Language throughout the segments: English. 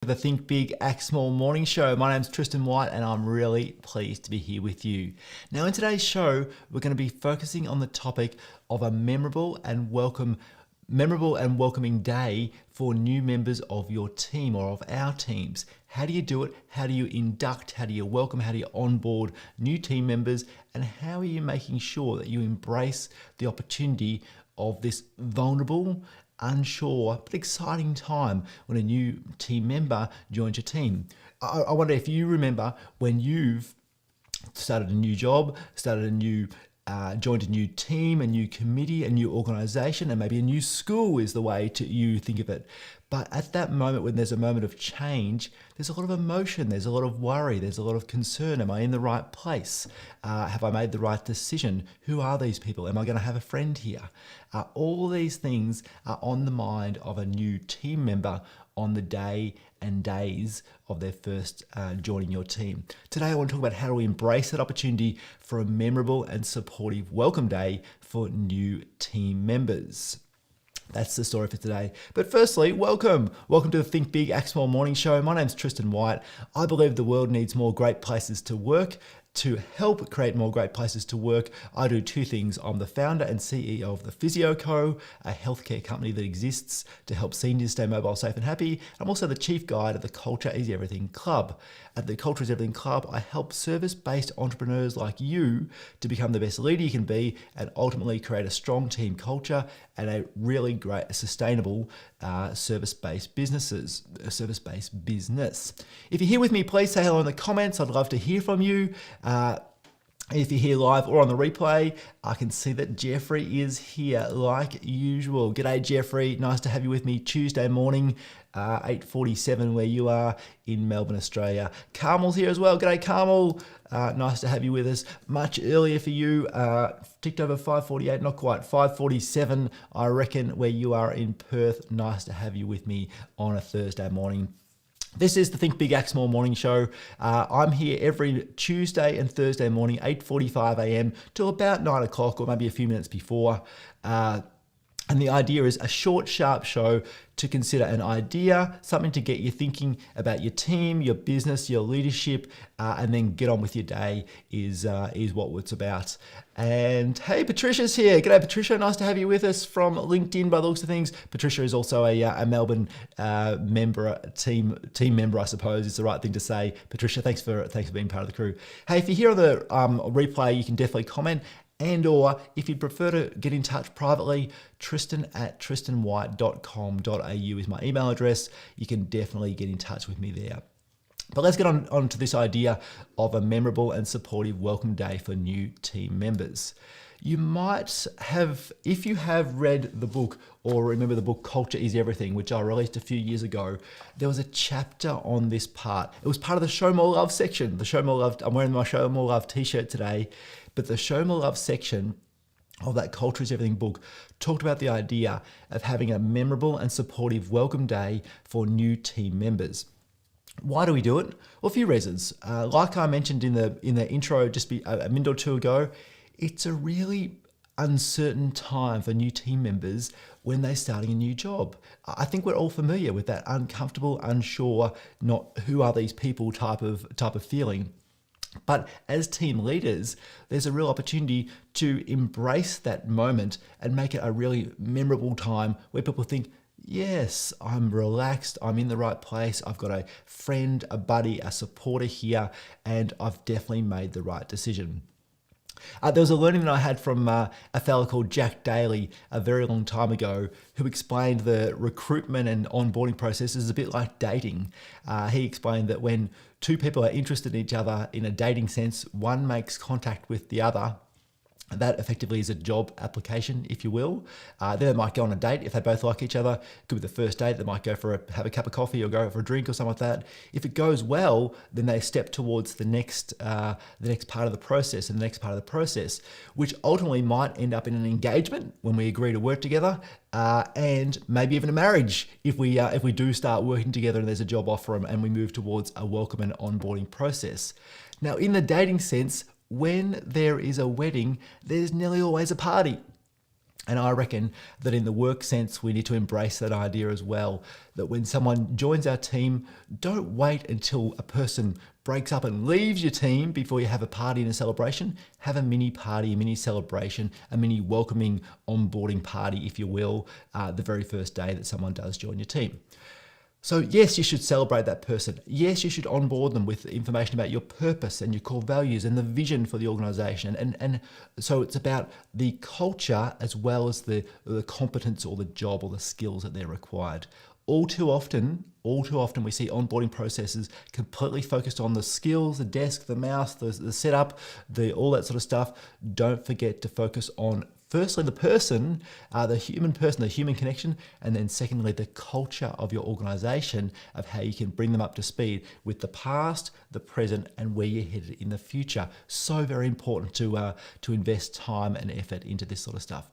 The Think Big, Act Small morning show. My name's Tristan White and I'm really pleased to be here with you. Now in today's show, we're going to be focusing on the topic of a memorable and welcoming day for new members of your team or of our teams. How do you do it? How do you induct? How do you welcome? How do you onboard new team members? And how are you making sure that you embrace the opportunity of this vulnerable, unsure but exciting time when a new team member joins your team? I wonder if you remember when you've started a new job, joined a new team, a new committee, a new organization, and maybe a new school is the way you think of it. But at that moment, when there's a moment of change, there's a lot of emotion, there's a lot of worry, there's a lot of concern. Am I in the right place? Have I made the right decision? Who are these people? Am I going to have a friend here? All these things are on the mind of a new team member on the day and days of their first joining your team. Today, I want to talk about how to embrace that opportunity for a memorable and supportive welcome day for new team members. That's the story for today. But firstly, welcome. Welcome to the Think Big, Act Small morning show. My name's Tristan White. I believe the world needs more great places to work. To help create more great places to work, I do two things. I'm the founder and CEO of the Physio Co, a healthcare company that exists to help seniors stay mobile, safe and happy. I'm also the chief guide of the Culture is Everything Club. At the Culture is Everything Club, I help service-based entrepreneurs like you to become the best leader you can be and ultimately create a strong team culture and a really great, sustainable service-based business. If you're here with me, please say hello in the comments. I'd love to hear from you. If you're here live or on the replay, I can see that Jeffrey is here like usual. G'day, Jeffrey. Nice to have you with me Tuesday morning, 8:47 where you are in Melbourne, Australia. Carmel's here as well. G'day, Carmel. Nice to have you with us. Much earlier for you. Ticked over 5:48, not quite, 5:47, I reckon, where you are in Perth. Nice to have you with me on a Thursday morning. This is the Think Big, Act Small morning show. I'm here every Tuesday and Thursday morning, 8:45 a.m. till about 9 o'clock or maybe a few minutes before. And the idea is a short, sharp show to consider an idea, something to get you thinking about your team, your business, your leadership, and then get on with your day is what it's about. And hey, Patricia's here. G'day, Patricia. Nice to have you with us from LinkedIn by the looks of things. Patricia is also a Melbourne team member, I suppose is the right thing to say. Patricia, thanks for being part of the crew. Hey, if you're here on the replay, you can definitely comment. And or if you'd prefer to get in touch privately, tristan@tristanwhite.com.au is my email address. You can definitely get in touch with me there. But let's get on to this idea of a memorable and supportive welcome day for new team members. You might have, if you have read the book or remember the book Culture is Everything, which I released a few years ago, there was a chapter on this part. It was part of the Show More Love section. The Show More Love, I'm wearing my Show More Love t-shirt today, but the Show More Love section of that Culture is Everything book talked about the idea of having a memorable and supportive welcome day for new team members. Why do we do it? Well, a few reasons. Like I mentioned in the intro just a minute or two ago, it's a really uncertain time for new team members when they're starting a new job. I think we're all familiar with that uncomfortable, unsure, not who are these people type of feeling. But as team leaders, there's a real opportunity to embrace that moment and make it a really memorable time where people think, yes, I'm relaxed, I'm in the right place, I've got a friend, a buddy, a supporter here, and I've definitely made the right decision. There was a learning that I had from a fellow called Jack Daly a very long time ago who explained the recruitment and onboarding process is a bit like dating. He explained that when two people are interested in each other in a dating sense, one makes contact with the other. That effectively is a job application, if you will. Then they might go on a date if they both like each other. Could be the first date. They might go have a cup of coffee or go for a drink or something like that. If it goes well, then they step towards the next part of the process and the next part of the process, which ultimately might end up in an engagement when we agree to work together, and maybe even a marriage if we do start working together and there's a job offer and we move towards a welcome and onboarding process. Now, in the dating sense, when there is a wedding, there's nearly always a party. And I reckon that in the work sense, we need to embrace that idea as well, that when someone joins our team, don't wait until a person breaks up and leaves your team before you have a party and a celebration. Have a mini party, a mini celebration, a mini welcoming onboarding party, if you will, the very first day that someone does join your team. So yes, you should celebrate that person. Yes, you should onboard them with information about your purpose and your core values and the vision for the organization. And so it's about the culture as well as the competence or the job or the skills that they're required. All too often we see onboarding processes completely focused on the skills, the desk, the mouse, the setup, all that sort of stuff. Don't forget to focus on firstly the person, the human connection, and then secondly the culture of your organization, of how you can bring them up to speed with the past, the present, and where you're headed in the future. So very important to invest time and effort into this sort of stuff.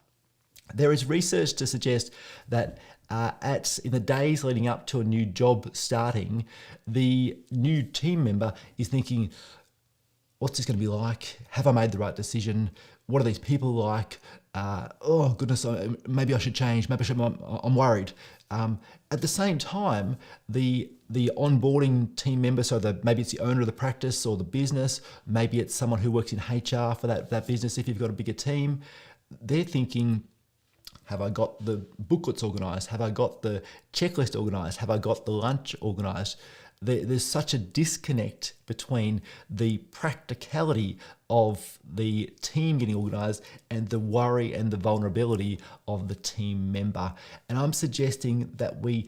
There is research to suggest that in the days leading up to a new job starting, the new team member is thinking, what's this going to be like? Have I made the right decision? What are these people like? Oh goodness, maybe I should change. Maybe I'm worried. At the same time, the onboarding team member, so maybe it's the owner of the practice or the business, maybe it's someone who works in HR for that business if you've got a bigger team, they're thinking, have I got the booklets organised? Have I got the checklist organised? Have I got the lunch organised? There's such a disconnect between the practicality of the team getting organised and the worry and the vulnerability of the team member. And I'm suggesting that we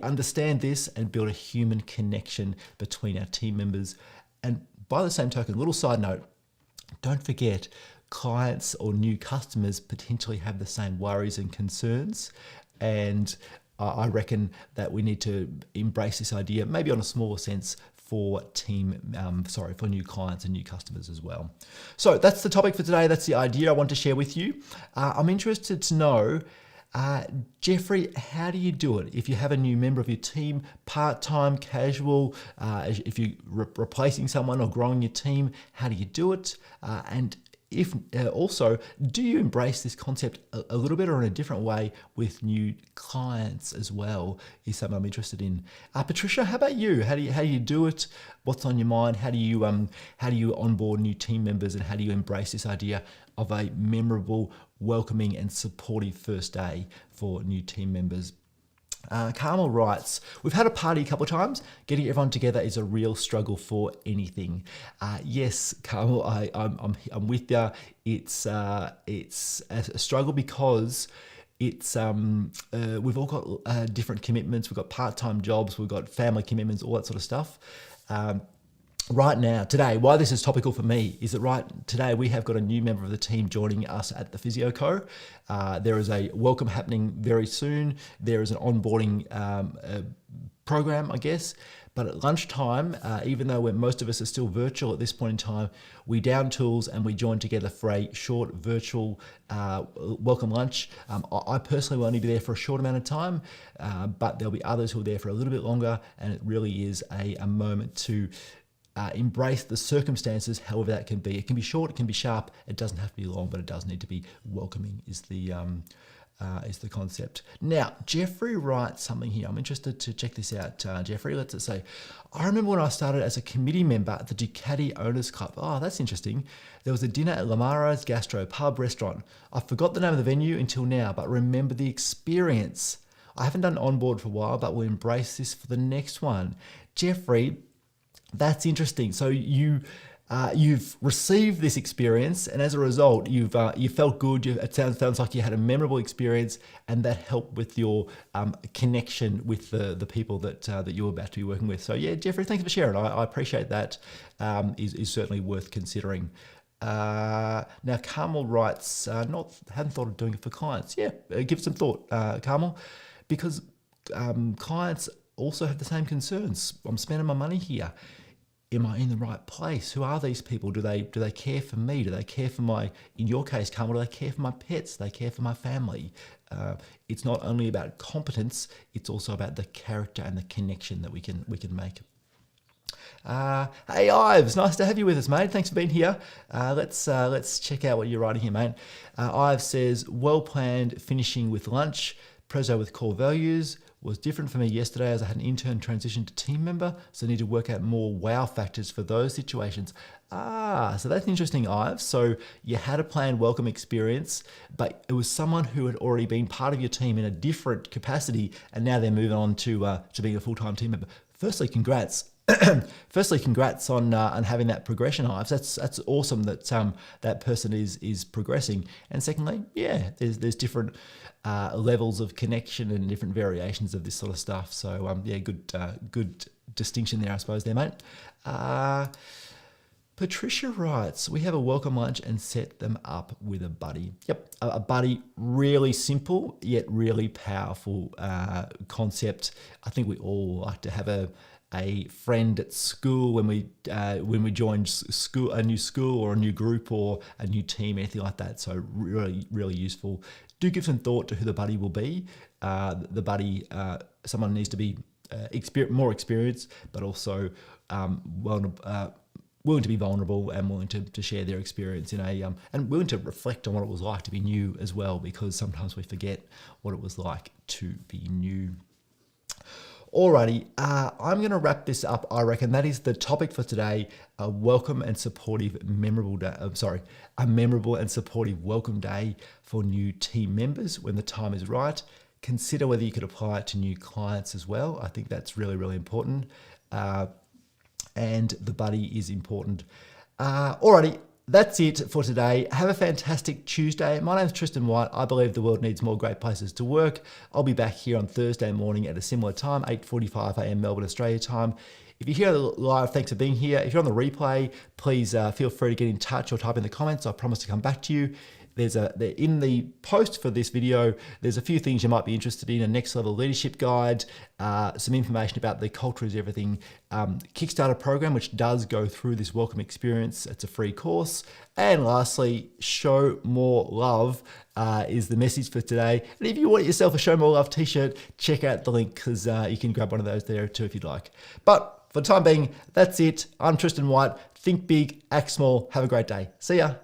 understand this and build a human connection between our team members. And by the same token, little side note, don't forget, clients or new customers potentially have the same worries and concerns. And I reckon that we need to embrace this idea, maybe on a smaller sense, for new clients and new customers as well. So that's the topic for today. That's the idea I want to share with you. I'm interested to know, Jeffrey, how do you do it? If you have a new member of your team, part-time, casual, if you're replacing someone or growing your team, how do you do it? And if also, do you embrace this concept a little bit or in a different way with new clients as well? Is something I'm interested in. Patricia, how about you? How do you do it? What's on your mind? How do you onboard new team members, and how do you embrace this idea of a memorable, welcoming, and supportive first day for new team members? Carmel writes, we've had a party a couple of times. Getting everyone together is a real struggle for anything. Yes, Carmel, I'm with you. It's a struggle because it's we've all got different commitments. We've got part-time jobs. We've got family commitments, all that sort of stuff. Right now, today, why this is topical for me is that today we have got a new member of the team joining us at the Physio Co. There is a welcome happening very soon. There is an onboarding program, I guess. But at lunchtime, even though most of us are still virtual at this point in time, we down tools and we join together for a short virtual welcome lunch. I personally will only be there for a short amount of time, but there'll be others who are there for a little bit longer, and it really is a moment to embrace the circumstances, however that can be. It can be short, it can be sharp, it doesn't have to be long, but it does need to be welcoming is the concept. Now, Jeffrey writes something here. I'm interested to check this out, Jeffrey. Let's say, I remember when I started as a committee member at the Ducati Owners Club. Oh, that's interesting. There was a dinner at Lamara's Gastro Pub Restaurant. I forgot the name of the venue until now, but remember the experience. I haven't done onboard for a while, but we'll embrace this for the next one. Jeffrey, that's interesting. So you've received this experience, and as a result, you felt good. It sounds like you had a memorable experience, and that helped with your connection with the people that you're about to be working with. So yeah, Jeffrey, thanks for sharing. I appreciate that. Is certainly worth considering. Now, Carmel writes, hadn't thought of doing it for clients. Yeah, give some thought, Carmel, because clients also have the same concerns. I'm spending my money here. Am I in the right place? Who are these people? Do they care for me? Do they care for in your case, Carmel, do they care for my pets? Do they care for my family? It's not only about competence, it's also about the character and the connection that we can make. Hey Ives, nice to have you with us, mate. Thanks for being here. Let's check out what you're writing here, mate. Ives says, well planned finishing with lunch, preso with core values. Was different for me yesterday as I had an intern transition to team member, so I need to work out more wow factors for those situations. So that's interesting, Ives. So you had a planned welcome experience, but it was someone who had already been part of your team in a different capacity, and now they're moving on to being a full-time team member. Firstly, congrats. Congrats on having that progression, Ives. That's awesome that that person is progressing. And secondly, yeah, there's different levels of connection and different variations of this sort of stuff. So yeah, good distinction there, I suppose, there, mate. Patricia writes, we have a welcome lunch and set them up with a buddy. Yep, a buddy, really simple yet really powerful concept. I think we all like to have a friend at school when we join school, a new school or a new group or a new team, anything like that. So really useful. Do give some thought to who the buddy will be. The buddy, someone needs to be more experienced, but also willing to be vulnerable and willing to share their experience and willing to reflect on what it was like to be new as well, because sometimes we forget what it was like to be new. Alrighty, I'm going to wrap this up, I reckon. That is the topic for today, a welcome and supportive memorable day. A memorable and supportive welcome day for new team members when the time is right. Consider whether you could apply it to new clients as well. I think that's really important. And the buddy is important. Alrighty, that's it for today. Have a fantastic Tuesday. My name's Tristan White. I believe the world needs more great places to work. I'll be back here on Thursday morning at a similar time, 8:45 a.m. Melbourne, Australia time. If you're here live, thanks for being here. If you're on the replay, please feel free to get in touch or type in the comments. I promise to come back to you. In the post for this video, there's a few things you might be interested in: a next level leadership guide, some information about the Culture is Everything Kickstarter program, which does go through this welcome experience. It's a free course. And lastly, show more love is the message for today. And if you want yourself a Show More Love t-shirt, check out the link, because you can grab one of those there too if you'd like. But for the time being, that's it. I'm Tristan White. Think big, act small. Have a great day. See ya.